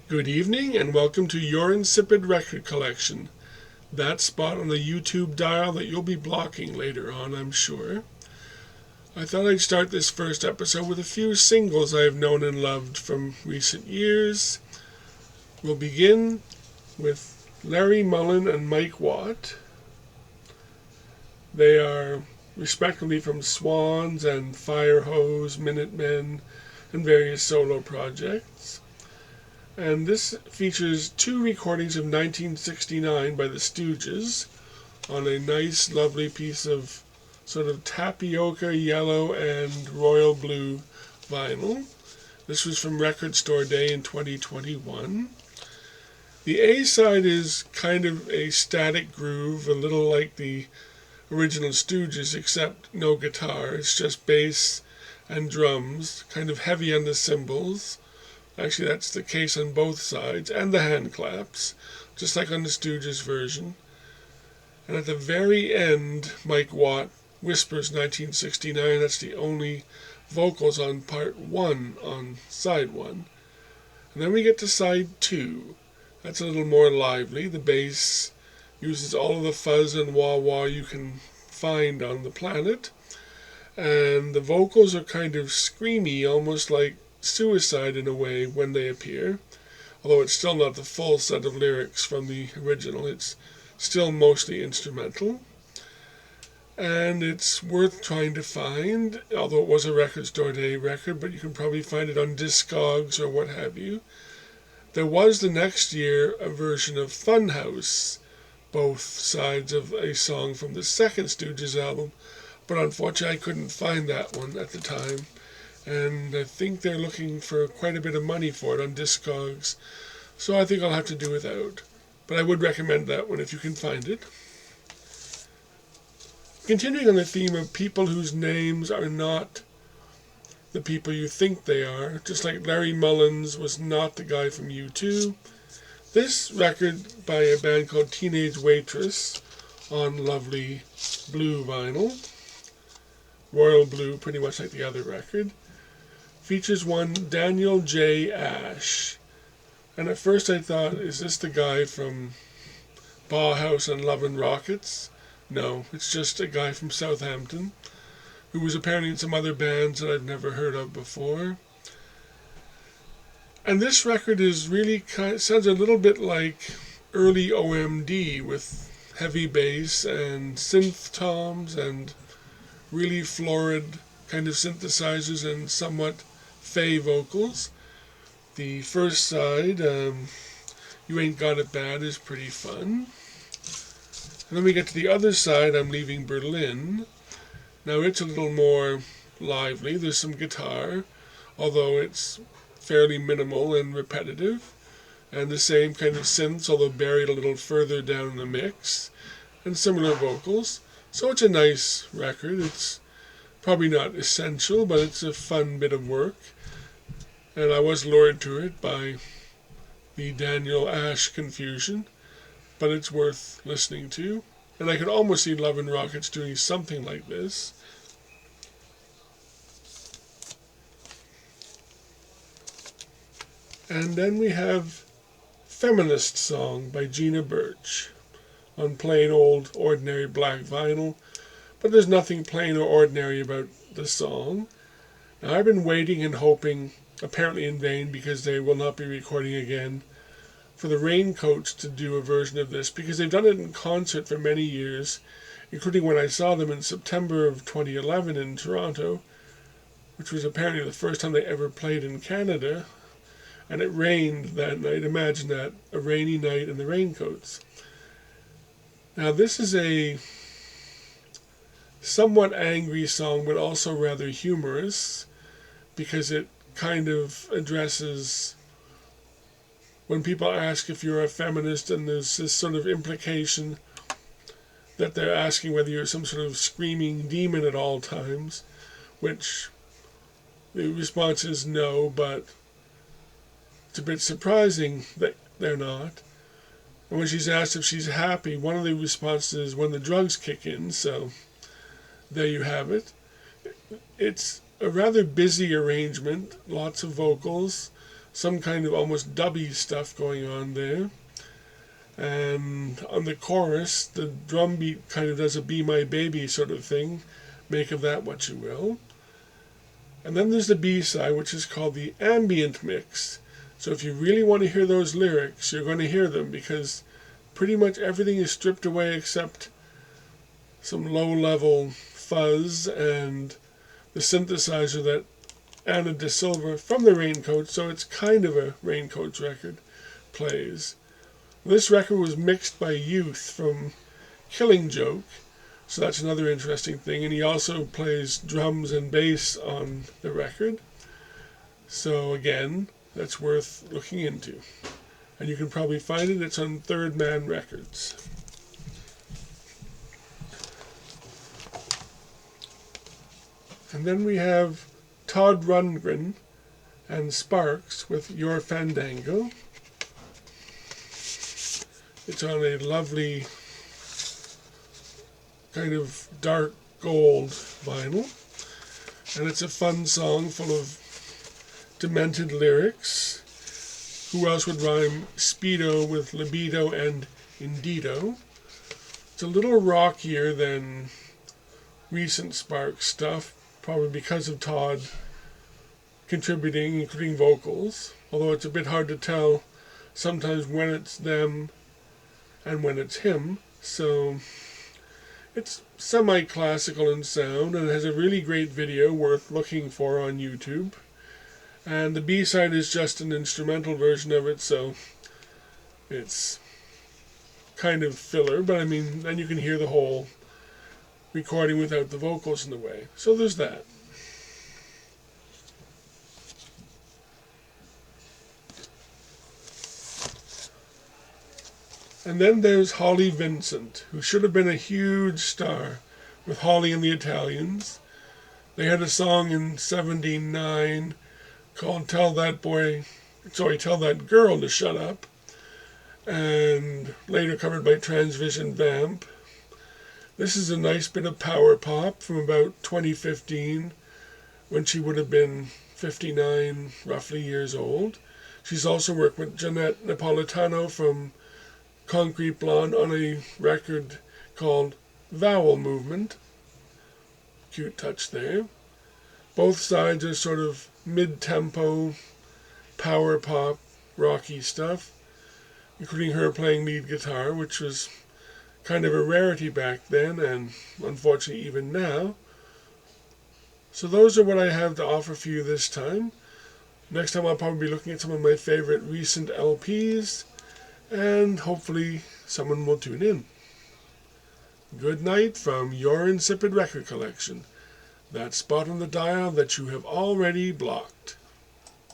Good evening and welcome to your Insipid record collection. That spot on the YouTube dial that you'll be blocking later on, I'm sure. I thought I'd start this first episode with a few singles I have known and loved from recent years. We'll begin with Larry Mullen and Mike Watt. They are respectively from Swans and Firehose, Minutemen, and various solo projects. And this features two recordings of 1969 by the Stooges on a nice, lovely piece of sort of tapioca yellow and royal blue vinyl. This was from Record Store Day in 2021. The A-side is kind of a static groove, a little like the original Stooges, except no guitar. It's just bass and drums, kind of heavy on the cymbals. Actually, that's the case on both sides, and the hand claps, just like on the Stooges version. And at the very end, Mike Watt whispers 1969. That's the only vocals on part 1 on side 1. And then we get to side 2. That's a little more lively. The bass uses all of the fuzz and wah-wah you can find on the planet. And the vocals are kind of screamy, almost like Suicide in a way when they appear, although it's still not the full set of lyrics from the original. It's still mostly instrumental, and it's worth trying to find, although it was a Record Store Day record, but you can probably find it on Discogs or what have you. There was the next year a version of Funhouse, both sides of a song from the second Stooges album, but unfortunately I couldn't find that one at the time. And I think they're looking for quite a bit of money for it on Discogs, so I think I'll have to do without. But I would recommend that one if you can find it. Continuing on the theme of people whose names are not the people you think they are, just like Larry Mullins was not the guy from U2, this record by a band called Teenage Waitress on lovely blue vinyl, royal blue, pretty much like the other record, features one Daniel J. Ash. And at first I thought, is this the guy from Bauhaus and Love and Rockets? No, it's just a guy from Southampton who was apparently in some other bands that I've never heard of before. And this record is really sounds a little bit like early OMD with heavy bass and synth toms and really florid kind of synthesizers and somewhat fey vocals. The first side, You Ain't Got It Bad, is pretty fun. And then we get to the other side, I'm Leaving Berlin. Now it's a little more lively. There's some guitar, although it's fairly minimal and repetitive. And the same kind of synths, although buried a little further down in the mix. And similar vocals. So it's a nice record. It's probably not essential, but it's a fun bit of work. And I was lured to it by the Daniel Ash confusion, but it's worth listening to. And I could almost see Love and Rockets doing something like this. And then we have Feminist Song by Gina Birch on plain old ordinary black vinyl. But there's nothing plain or ordinary about the song. Now, I've been waiting and hoping, apparently in vain because they will not be recording again, for the Raincoats to do a version of this, because they've done it in concert for many years, including when I saw them in September of 2011 in Toronto, which was apparently the first time they ever played in Canada, and it rained that night. Imagine that, a rainy night and the Raincoats. Now, this is a somewhat angry song, but also rather humorous, because it kind of addresses when people ask if you're a feminist, and there's this sort of implication that they're asking whether you're some sort of screaming demon at all times, which the response is no, but it's a bit surprising that they're not. And when she's asked if she's happy, one of the responses is when the drugs kick in, so there you have it. It's a rather busy arrangement, lots of vocals, some kind of almost dubby stuff going on there. And on the chorus, the drum beat kind of does a Be My Baby sort of thing. Make of that what you will. And then there's the B-side, which is called the ambient mix. So if you really want to hear those lyrics, you're going to hear them, because pretty much everything is stripped away except some low-level fuzz and the synthesizer that Anna De Silva from the Raincoats, so it's kind of a Raincoats record, plays. This record was mixed by Youth from Killing Joke, so that's another interesting thing. And he also plays drums and bass on the record. So again, that's worth looking into. And you can probably find it. It's on Third Man Records. And then we have Todd Rundgren and Sparks with Your Fandango. It's on a lovely kind of dark gold vinyl. And it's a fun song full of demented lyrics. Who else would rhyme speedo with libido and indeedo? It's a little rockier than recent Sparks stuff, probably because of Todd contributing, including vocals, although it's a bit hard to tell sometimes when it's them and when it's him. So it's semi-classical in sound, and it has a really great video worth looking for on YouTube. And the B-side is just an instrumental version of it, so it's kind of filler, but I mean, then you can hear the whole recording without the vocals in the way. So there's that. And then there's Holly Vincent, who should have been a huge star with Holly and the Italians. They had a song in '79 called Tell That Girl to Shut Up, and later covered by Transvision Vamp. This is a nice bit of power pop from about 2015, when she would have been 59, roughly, years old. She's also worked with Jeanette Napolitano from Concrete Blonde on a record called Vowel Movement. Cute touch there. Both sides are sort of mid-tempo, power pop, rocky stuff, including her playing lead guitar, which was kind of a rarity back then, and unfortunately even now. So those are what I have to offer for you this time. Next time I'll probably be looking at some of my favorite recent LPs, and hopefully someone will tune in. Good night from your Insipid record collection, that spot on the dial that you have already blocked.